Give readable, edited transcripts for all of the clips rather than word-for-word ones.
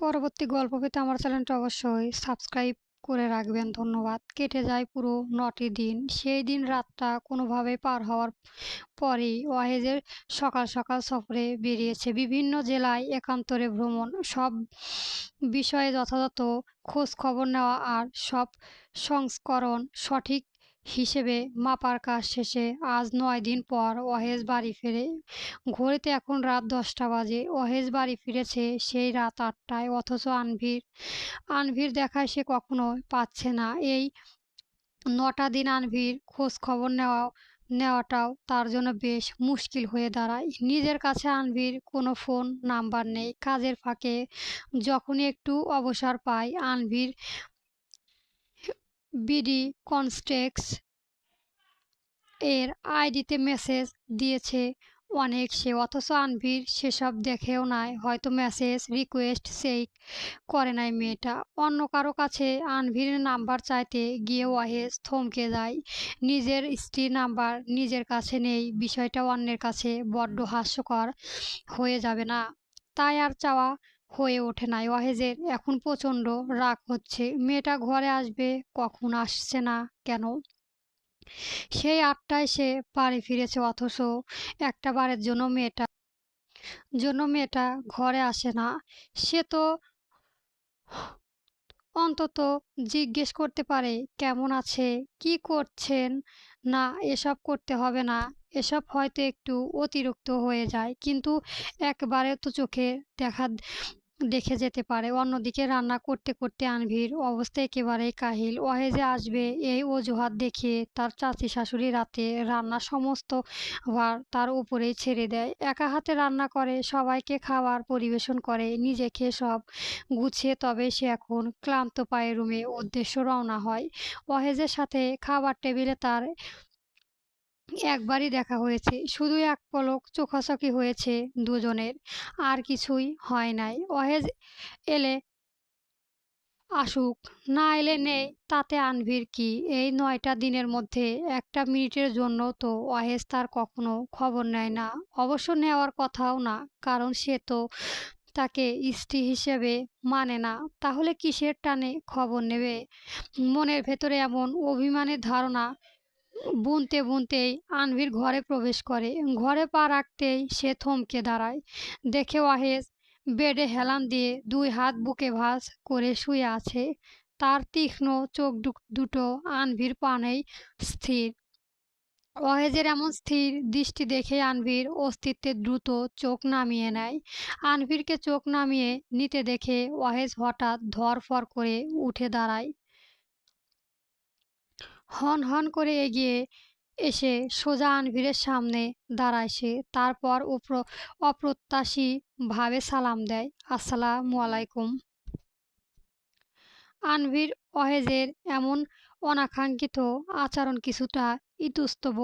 পরবর্তী গল্প পেতে আমার চ্যানেলটা অবশ্যই সাবস্ক্রাইব করে রাখবেন। ধন্যবাদ। কেটে যায় পুরো ৯টি দিন। সেই দিন রাতটা কোনোভাবেই পার হওয়ার পরেই ওয়াহেজের সকাল সকাল সফরে বেরিয়েছে বিভিন্ন জেলায় একান্তরে ভ্রমণ। সব বিষয়ে যথাযথ খোঁজ খবর নেওয়া আর সব সংস্করণ সঠিক হিসেবে মাপার কাজ শেষে আজ ৯ দিন পর ওয়াহেজ বাড়ি ফেরে। ঘড়িতে এখন রাত ১০টা বাজে। ওয়াহেজ বাড়ি ফিরেছে সেই রাত ৮টায়। অথচ আনভির দেখা সে কখনোই পাচ্ছে না। এই ৯টা দিন আনভির খোঁজ খবর নেওয়াটাও তার জন্য বেশ মুশকিল হয়ে দাঁড়ায়। নিজের কাছে আনভির কোনো ফোন নাম্বার নেই। কাজের ফাঁকে যখনই একটু অবসর পায় আনভির বিডি কনটেক্টস এর আইডিতে মেসেজ দিয়েছে অনেক সে, অথচ আনভির সেসব দেখেও নাই। হয়তো মেসেজ রিকোয়েস্ট চেক করে নাই মেয়েটা। অন্য কারো কাছে আনভির নাম্বার চাইতে গিয়ে ওয়াহেজ থমকে যায়। নিজের স্ত্রীর নাম্বার নিজের কাছে নেই, বিষয়টা অন্যের কাছে বড্ড হাস্যকর হয়ে যাবে না? তাই আর চাওয়া হয়ে ওঠে নাই। ওয়াহেজের এখন প্রচণ্ড রাগ হচ্ছে। মেয়েটা ঘরে আসবে কখন, আসছে না কেন? সেই ৮টায় সে বাড়ি ফিরেছে, অথচ একটা বারের জন্য মেয়েটা ঘরে আসে না। সে তো অন্তত জিজ্ঞেস করতে পারে কেমন আছে, কি করছেন। না, এসব করতে হবে না। এসব হয়তো একটু অতিরিক্ত হয়ে যায়, কিন্তু একবারে তো চোখে দেখে যেতে পারে। অন্যদিকে রান্না করতে করতে আনভির অবস্থা একেবারেই কাহিল। ওয়াহেজে আসবে এই অজুহাত দেখিয়ে তার চাচি শাশুড়ি রাতে রান্নার সমস্ত ভার তার উপরেই ছেড়ে দেয়। একা হাতে রান্না করে, সবাইকে খাবার পরিবেশন করে, নিজে খেয়ে সব গুছিয়ে তবে সে এখন ক্লান্ত পায়ে রুমে উদ্দেশ্য রওনা হয়। ওয়াহেজের সাথে খাবার টেবিলে তার একবারই দেখা হয়েছে, শুধু এক পলক চোখাচোখি হয়েছে দুজনের, আর কিছুই হয় নাই। ওয়াহেজ এলে আসুক, না এলে নেই, তাতে আনভির কি? এই ৯টা দিনের মধ্যে একটা মিনিটের জন্য তো ওয়াহেজ তার কখনো খবর নেয় না। অবশ্য নেওয়ার কথাও না, কারণ সে তো তাকে স্ত্রী হিসেবে মানে না। তাহলে কিসের টানে খবর নেবে? মনের ভেতরে এমন অভিমানের ধারণা বুনতে বুনতেই আনভির ঘরে প্রবেশ করে। ঘরে পা রাখতেই সে থমকে দাঁড়ায়। দেখে ওয়াহেজ বেডে হেলান দিয়ে ২ হাত বুকে ভাঁজ করে শুয়ে আছে। তার তীক্ষ্ণ চোখ দুটো আনভির পানেই স্থির। ওয়াহেজের এমন স্থির দৃষ্টি দেখে আনভির অস্তিত্বে দ্রুত চোখ নামিয়ে নেয়। আনভিরকে চোখ নামিয়ে নিতে দেখে ওয়াহেজ হঠাৎ ধড়ফড় করে উঠে দাঁড়ায়। হন হন করে এগিয়ে এসে সোজা আনভিরের সামনে দাঁড়ায় সে। তারপর অপ্রত্যাশীভাবে সালাম দেয়, আসসালামু আলাইকুম। আনভির ওয়াহেজের এমন অনাকাঙ্ক্ষিত আচরণ কিছুটা ইতস্তত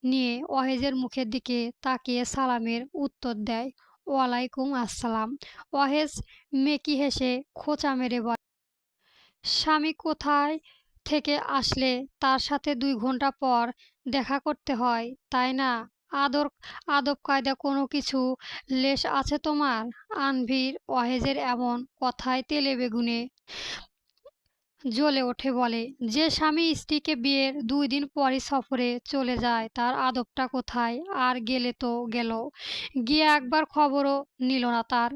নিয়ে ওয়াহেজের মুখের দিকে তাকিয়ে সালামের উত্তর দেয়, ওয়ালাইকুম আসসালাম। ওয়াহেজ মেকি হেসে খোঁচা মেরে বলে, স্বামী কোথায় থেকে আসলে তার সাথে ২ ঘন্টা পর দেখা করতে হয়, তাই না? আদর আদব কায়দা কোনো কিছু লেশ আছে তোমার? আনভির ওয়াহেজের এমন কথায় তেলে বেগুনে জ্বলে ওঠে, বলে, যে স্বামী স্ত্রীকে বিয়ের ২ দিন পরই সফরে চলে যায় তার আদবটা কোথায়? আর গেলে তো গেল, গিয়ে একবার খবরও নিল না, তার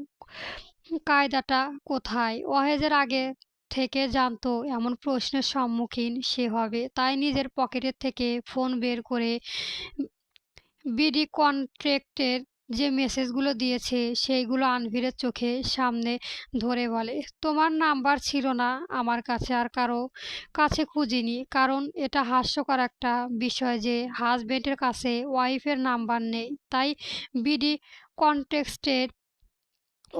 কায়দাটা কোথায়? ওয়াহেজের আগে থেকে জানতো এমন প্রশ্নের সম্মুখীন সে হবে, তাই নিজের পকেটের থেকে ফোন বের করে বিডি কন্ট্রাক্টের যে মেসেজগুলো দিয়েছে সেইগুলো আনভিরের চোখে সামনে ধরে বলে, তোমার নাম্বার ছিল না আমার কাছে, আর কারো কাছে খুঁজিনি, কারণ এটা হাস্যকর একটা বিষয় যে হাজবেন্ডের কাছে ওয়াইফের নাম্বার নেই। তাই বিডি কন্টেক্সটের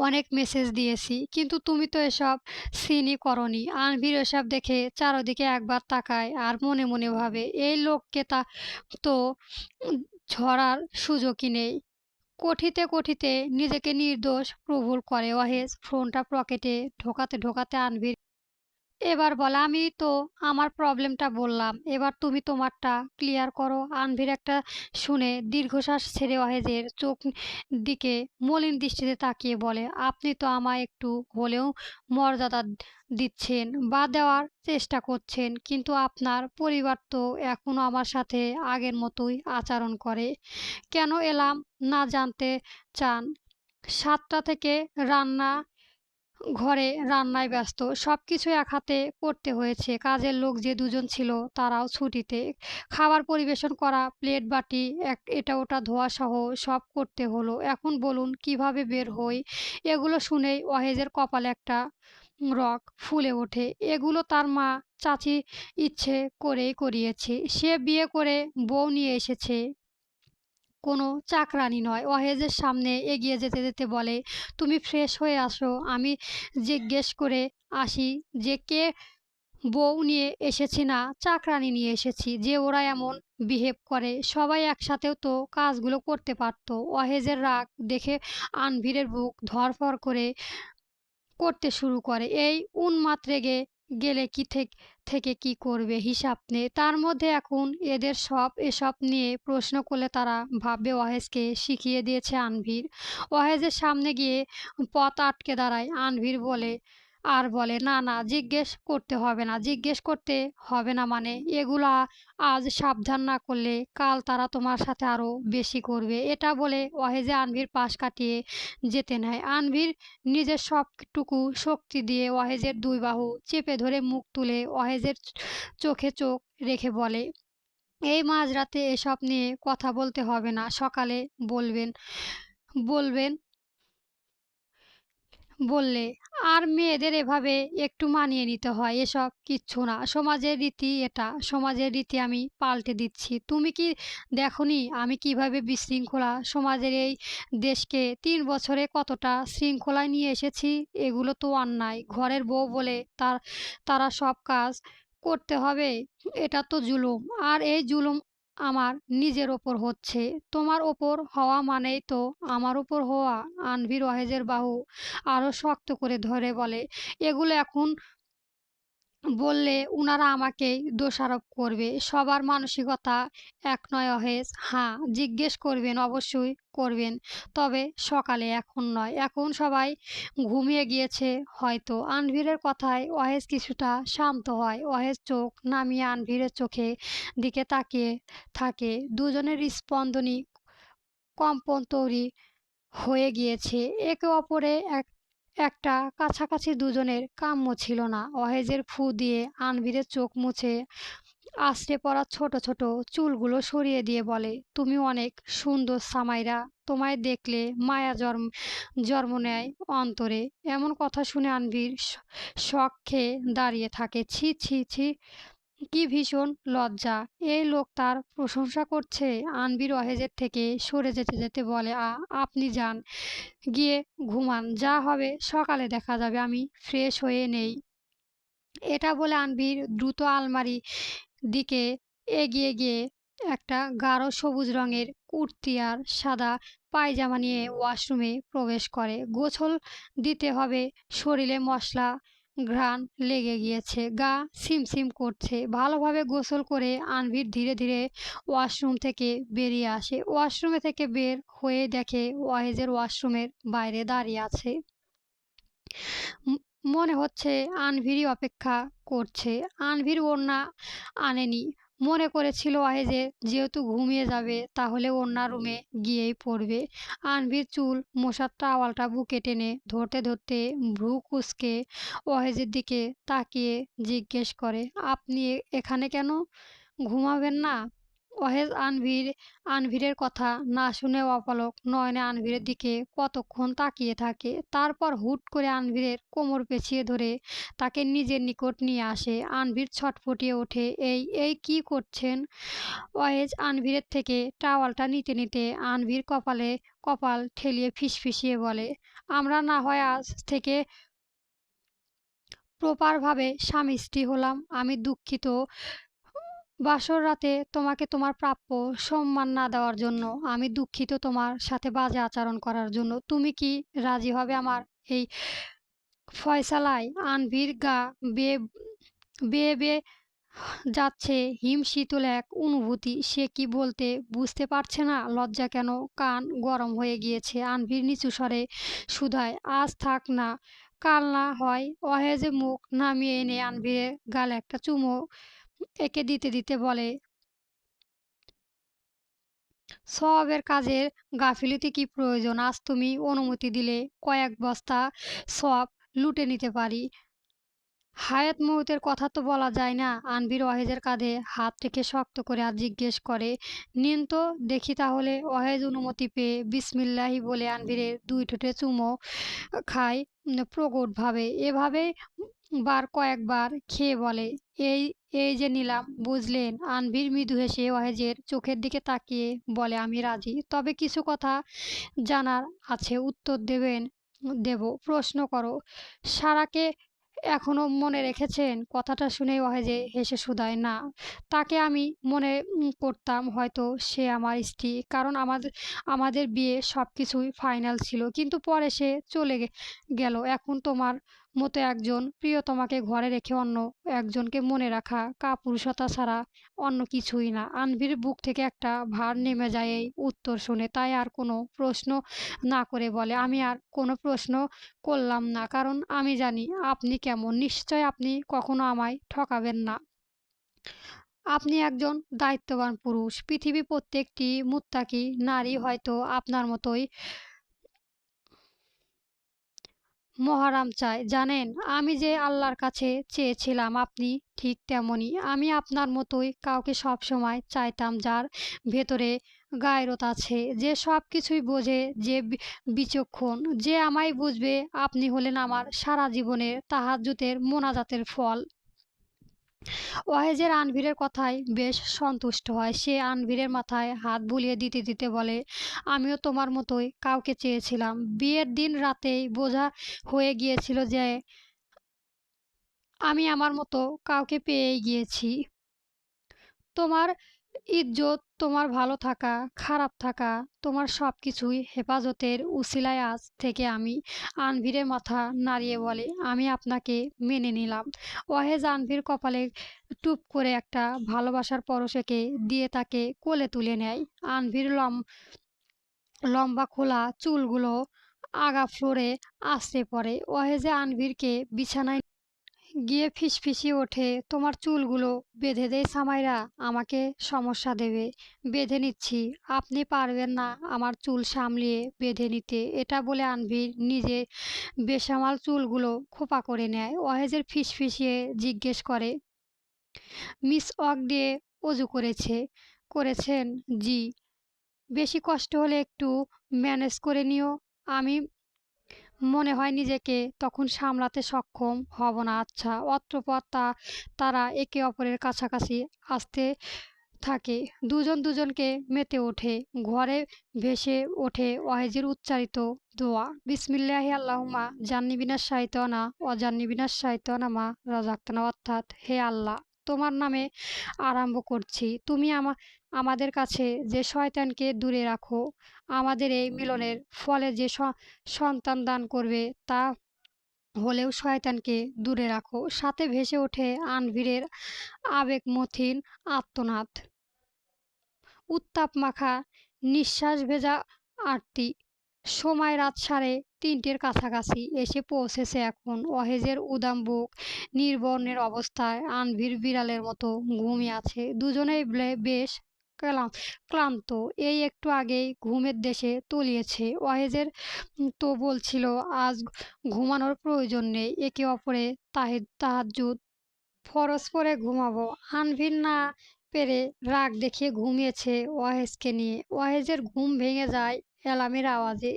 অনেক মেসেজ দিয়েছি, কিন্তু তুমি তো এসব সিনই করনি। আনভির এসব দেখে চারদিকে একবার তাকায় আর মনে মনে ভাবে, এই লোককে তো ঝরার সুযোগই নেই। কঠিতে কঠিতে নিজেকে নির্দোষ প্রভুর করে ওয়াহেজ ফোনটা পকেটে ঢোকাতে ঢোকাতে এবার বলে, "আমি তো আমার প্রবলেমটা বললাম। এবার তুমি তোমারটা ক্লিয়ার করো।" আনভীর একটা শুনে দীর্ঘশ্বাস ছেড়ে অহেজের চোখ দিকে মলিন দৃষ্টিতে তাকিয়ে বলে, "আপনি তো আমায় একটু হলেও মর্যাদা দিচ্ছেন বা দেওয়ার চেষ্টা করছেন। কিন্তু আপনার পরিবার তো এখনো আমার সাথে আগের মতোই আচরণ করে। কেন এলাম না জানতে চান? ৭টা থেকে রান্না ঘরে রান্নায় ব্যস্ত। সবকিছু এক হাতে করতে হয়েছে। কাজের লোক যে ২ জন ছিল তারাও ছুটিতে। খাবার পরিবেশন করা, প্লেট বাটি এটা ওটা ধোয়াসহ সব করতে হলো। এখন বলুন কিভাবে বের হই? এগুলো শুনেই ওয়াহেজের কপালে একটা রগ ফুলে ওঠে। এগুলো তার মা, চাচি ইচ্ছে করেই করিয়েছে। সে বিয়ে করে বউ নিয়ে এসেছে। কোনো চাকরানী নয়। ওয়াহেজের সামনে এগিয়ে যেতে যেতে বলে, "তুমি ফ্রেশ হয়ে আসো। আমি জিজ্ঞেস করে আসি যে কে বউ নিয়ে এসেছি না চাকরানী নিয়ে এসেছি যে ওরা এমন বিহেভ করে। সবাই একসাথেও তো কাজগুলো করতে পারত।" ওয়াহেজের রাগ দেখে আনভীরের বুক ধড়ফড় করে করতে শুরু করে। এই উন্মাদ রেগে গেলে থেকে কি করবে হিসাব নেই। তার মধ্যে এখন এসব নিয়ে প্রশ্ন করলে তারা ভাববে ওয়াহেজকে শিখিয়ে দিয়েছে আনভীর। ওয়াহেজের সামনে গিয়ে পথ আটকে দাঁড়ায়। আনভীর বলে, "না, না, জিজ্ঞেস করতে হবে না মানে এগুলা আজ সাবধান না করলে কাল তারা তোমার সাথে আরো বেশি করবে।" এটা বলে ওয়াহেজে আনভীর পাশ কাটিয়ে যেতে নেয়। আনভীর নিজের সবটুকু শক্তি দিয়ে ওয়াহেজের ২ বাহু চেপে ধরে মুখ তুলে ওয়াহেজের চোখে চোখ রেখে বলে, "এই মাঝরাতে এসব নিয়ে কথা বলতে হবে না। সকালে বলবেন বলবেন বললে। আর মেয়েদের এভাবে একটু মানিয়ে নিতে হয়। এসব কিচ্ছু না। সমাজের রীতি এটা। সমাজের রীতি আমি পাল্টে দিচ্ছি। তুমি কি দেখোনি আমি কিভাবে বিশৃঙ্খলা সমাজের এই দেশকে ৩ বছরে কতটা শৃঙ্খলায় নিয়ে এসেছি? এগুলো তো অন্যায়। ঘরের বউ বলে তারা সব কাজ করতে হবে? এটা তো জুলুম। আর এই জুলুম আমার নিজের ওপর হচ্ছে। তোমার ওপর হওয়া মানেই তো আমার ওপর হওয়া।" আনভীর ওয়াহেজের বাহু আরো শক্ত করে ধরে বলে, "এগুলো এখন বললে উনারা আমাকেই দোষারোপ করবে। সবার মানসিকতা এক নয় অহেজ। হ্যাঁ, জিজ্ঞেস করবেন, অবশ্যই করবেন। তবে সকালে, এখন নয়। এখন সবাই ঘুমিয়ে গিয়েছে হয়তো।" আনভীরের কথায় অহেজ কিছুটা শান্ত হয়। অহেজ চোখ নামিয়ে আনভীরের চোখে দিকে তাকিয়ে থাকে। দুজনের স্পন্দনই কম্পন তৈরি হয়ে গিয়েছে। একে অপরে একটা কাছাকাছি দুজনের কাম্য ছিল না। অহেজের ফু দিয়ে আনভীরের চোখ মুছে আছড়ে পড়া ছোট ছোট চুলগুলো সরিয়ে দিয়ে বলে, "তুমি অনেক সুন্দর সামাইরা। তোমায় দেখলে মায়া জন্ম নেয় অন্তরে।" এমন কথা শুনে আনভীর শক খেয়ে দাঁড়িয়ে থাকে। ছি ছি ছি, কি ভীষণ লজ্জা! এই লোক তার প্রশংসা করছে। আনভীর অহেজের থেকে সরে যেতে যেতে বলে, আপনি যান, গিয়ে ঘুমান। যা হবে সকালে দেখা যাবে। আমি ফ্রেশ হয়ে নেই।" এটা বলে আনভীর দ্রুত আলমারি দিকে এগিয়ে গিয়ে একটা গাঢ় সবুজ রঙের কুর্তি আর সাদা পায়জামা নিয়ে ওয়াশরুমে প্রবেশ করে। গোসল দিতে হবে। শরীরে মশলা ঘ্রাণ লেগে গিয়েছে। গা শিমশিম করছে। ভালোভাবে গোসল করে আনভীর ধীরে ধীরে ওয়াশরুম থেকে বেরিয়ে আসে। ওয়াশরুমে থেকে বের হয়ে দেখে ওয়াহেজের ওয়াশরুমের বাইরে দাঁড়িয়ে আছে। ম- মনে হচ্ছে আনভীরই অপেক্ষা করছে। আনভীর ওড়না আনেনি। মনে করেছিল ওয়াহেজে যেহেতু ঘুমিয়ে যাবে তাহলে ওড়না রুমে গিয়েই পরবে। আনভীর চুল মশার টাওয়ালটা বুকে টেনে ধরতে ধরতে ভ্রু কুঁচকে ওয়াহেজের দিকে তাকিয়ে জিজ্ঞেস করে, "আপনি এখানে কেন? ঘুমাবেন না?" ওয়াহেদ আনভীরের কথা না শুনে অপলক নয়নে আনভীরের দিকে কতক্ষণ তাকিয়ে থাকে। তারপর হুট করে আনভীরের কোমর পেঁচিয়ে ধরে তাকে নিজের নিকট নিয়ে আসে। আনভীর ছটফটিয়ে ওঠে, এই কি করছেন?" ওয়াহেদ আনভীরের থেকে টাওয়ালটা নিতে নিতে আনভীর কপালে কপাল ঠেলিয়ে ফিসফিসিয়ে বলে, "আমরা না হয় আজ থেকে প্রপারভাবে স্বামী স্ত্রী হলাম। আমি দুঃখিত বাসর রাতে তোমাকে তোমার প্রাপ্য সম্মান না দেওয়ার জন্য। আমি দুঃখিত তোমার সাথে বাজে আচরণ করার জন্য। তুমি কি রাজি হবে আমার এই ফয়সালায়?" আনভীর গা বেয়ে বেয়ে বেয়ে যাচ্ছে হিমশীতল এক অনুভূতি। সে কি বলতে বুঝতে পারছে না, লজ্জা কেন কান গরম হয়ে গিয়েছে। আনভির নিচু স্বরে শুধায়, আজ থাক না, কাল না হয়। অহেজে মুখ নামিয়ে এনে আনভিরের গালে একটা চুমো এঁকে দিতে দিতে বলে, সওয়াবের কাজের গাফিলতি কি প্রয়োজন? আজ তুমি অনুমতি দিলে কয়েক বস্তা সওয়াব লুটে নিতে পারি। হায়াত মউতের কথা তো বলা যায় না। আনভির অহেজের কাঁধে হাত রেখে শক্ত করে আর জিজ্ঞেস করে, নিন তো দেখি তাহলে। অহেজ অনুমতি পেয়ে বিসমিল্লাহি বলে আনভিরের দুই ঠোঁটে চুমো খায় প্রকটভাবে। এভাবে কয়েকবার খেয়ে বলে, এই এই যে নিলাম, বুঝলেন? আনভির মৃদু হেসে অহেজের চোখের দিকে তাকিয়ে বলে, আমি রাজি, তবে কিছু কথা জানার আছে। উত্তর দেবেন? দেব। প্রশ্ন করো। সারাকে এখনো মনে রেখেছেন? কথাটা শুনেই ওয়াহেজে হেসে শুধায়, না, তাকে আমি মনে করতাম, হয়তো সে আমার স্ত্রী, কারণ আমাদের আমাদের বিয়ে সব কিছুই ফাইনাল ছিল, কিন্তু পরে সে চলে গেল। এখন তোমার মতো একজন প্রিয়তমাকে ঘরে রেখে অন্য একজনকে মনে রাখা কাপুরুষতা ছাড়া অন্য কিছুই না। আনভির বুক থেকে একটা ভার নেমে যায় এই উত্তর শুনে। তাই আর কোনো প্রশ্ন না করে বলে, আমি আর কোনো প্রশ্ন করলাম না, কারণ আমি জানি আপনি কেমন। নিশ্চয় আপনি কখনো আমায় ঠকাবেন না। আপনি একজন দায়িত্ববান পুরুষ। পৃথিবী প্রত্যেকটি মুত্তাকি নারী হয়তো আপনার মতোই মহারাম চায়। জানেন, আমি যে আল্লাহর কাছে চেয়েছিলাম আপনি ঠিক তেমনই। আমি আপনার মতোই কাউকে সবসময় চাইতাম, যার ভেতরে গায়রত আছে, যে সব কিছুই বোঝে, যে বিচক্ষণ, যে আমায় বুঝবে। আপনি হলেন আমার সারা জীবনের তাহাজ্জুদের মোনাজাতের ফল। ওয়াহেজের আনভিরের কথায় বেশ সন্তুষ্ট হয়। সে আনভিরের মাথায় হাত বুলিয়ে দিতে দিতে বলে, আমিও তোমার মতোই কাউকে চেয়েছিলাম। বিয়ের দিন রাতেই বোঝা হয়ে গিয়েছিল যে আমি আমার মতো কাউকে পেয়েই গিয়েছি। তোমার ইজ্জত, তোমার ভালো থাকা, খারাপ থাকা, তোমার সব কিছুই হেফাজতের উসিলায় আজ থেকে আমি। আনভিরের মাথা নাড়িয়ে বলে, আমি আপনাকে মেনে নিলাম। ওয়াহেজ আনভির কপালে টুপ করে একটা ভালোবাসার পরশেকে দিয়ে তাকে কোলে তুলে নেয়। আনভির লম্বা খোলা চুলগুলো আগা ফ্লোরে আছড়ে পড়ে। ওয়াহেজে আনভিরকে বিছানায় গিয়ে ফিসফিসিয়ে ওঠে, তোমার চুলগুলো বেঁধে দেই সামাইরা, আমাকে সমস্যা দেবে। বেঁধে নিচ্ছি। আপনি পারবেন না আমার চুল সামলিয়ে বেঁধে নিতে। এটা বলে আনভির নিজে বেসামাল চুলগুলো খোপা করে নেয়। ওয়াহেজের ফিসফিসিয়ে জিজ্ঞেস করে, মিস ওয়াক দিয়ে অজু করেছেন? জি। বেশি কষ্ট হলে একটু ম্যানেজ করে নিও। আমি মনে হয় নিজেকে তখন সামলাতে সক্ষম হব না। আচ্ছা। অতঃপর তারা একে অপরের কাছাকাছি আসতে থাকে। দুজন দুজনকে মেতে ওঠে। ঘরে ভেসে ওঠে ওয়াহেজের উচ্চারিত দোয়া, বিসমিল্লাহি আল্লাহুম্মা জান্নি বিনাশ শাইতানা ওয়া জান্নি বিনাশ শাইতানা মা রাযাকতানা, অর্থাৎ, হে আল্লাহ, তোমার নামে আরম্ভ করছি, তুমি আমাদের কাছে যে শয়তানকে দূরে রাখো। আমাদের এই মিলনের ফলে যে সন্তান দান করবে, তা হলেও শয়তানকে দূরে রাখো। সাথে ভেসে ওঠে আনভিরের আবেগমথিন আর্তনাদ, উত্তাপ মাখা নিঃশ্বাস ভেজা আরতি। সময় রাত 3:30-র কাছাকাছি এসে পৌঁছেছে এখন। অহেজের উদাম বুক নির্বর্ণের অবস্থায়। আনভির বিড়ালের মতো ঘুমিয়ে আছে। দুজনেই বেশ ক্লান্ত। এই একটু আগেই ঘুমের দেশে তলিয়েছে। অহেজের তো বলছিল আজ ঘুমানোর প্রয়োজন নেই, একে অপরে তাহাজ্জুদ ফরজ করে ঘুমাবো। আনভির না পেরে রাগ দেখিয়ে ঘুমিয়েছে ওয়াহেজকে নিয়ে। ওয়াহেজের ঘুম ভেঙে যায় অ্যালার্মের আওয়াজে।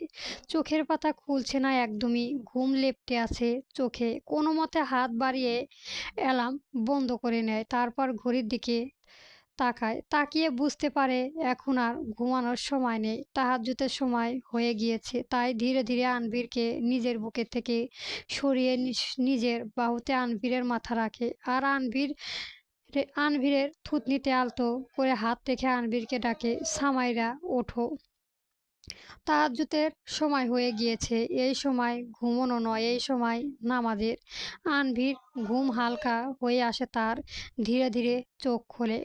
চোখের পাতা খুলছে না একদমই, ঘুম লেপ্টে আছে চোখে। কোনো মতে হাত বাড়িয়ে অ্যালার্ম বন্ধ করে নেয়। তারপর ঘড়ির দিকে তাকায়। তাকিয়ে বুঝতে পারে এখন আর ঘুমানোর সময় নেই, তাহাজ্জুদের সময় হয়ে গিয়েছে। তাই ধীরে ধীরে আনভিরকে নিজের বুকের থেকে সরিয়ে নিজের বাহুতে আনভিরের মাথা রাখে। আর আনভিরের থুতনিতে আলতো করে হাত রেখে আনভিরকে ডাকে, সামাইরা, ওঠো। তাহাজ্জুদের সময় হয়ে গিয়েছে। এই সময় ঘুমোনো নয়, এই সময় নামাজের। আনভির ঘুম হালকা হয়ে আসে তার। ধীরে ধীরে চোখ খোলে।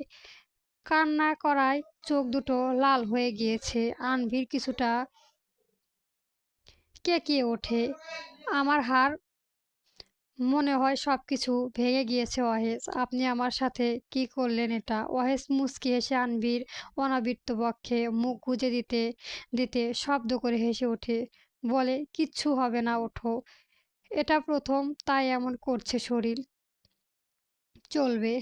কান্না করায় চোখ দুটো লাল হয়ে গিয়েছে। আনভির কিছুটা কেঁকিয়ে ওঠে। আমার হাড় মনে হয় সবকিছু ভেঙে গিয়েছে অহেজ। আপনি আমার সাথে কি করলেন এটা? অহেজ মুচকি হেসে আনভির অনাবৃত বক্ষে মুখ গুজে দিতে দিতে শব্দ করে হেসে ওঠে। বলে, কিচ্ছু হবে না, ওঠো। এটা প্রথম, তাই এমন করছে শরীর। চলবে।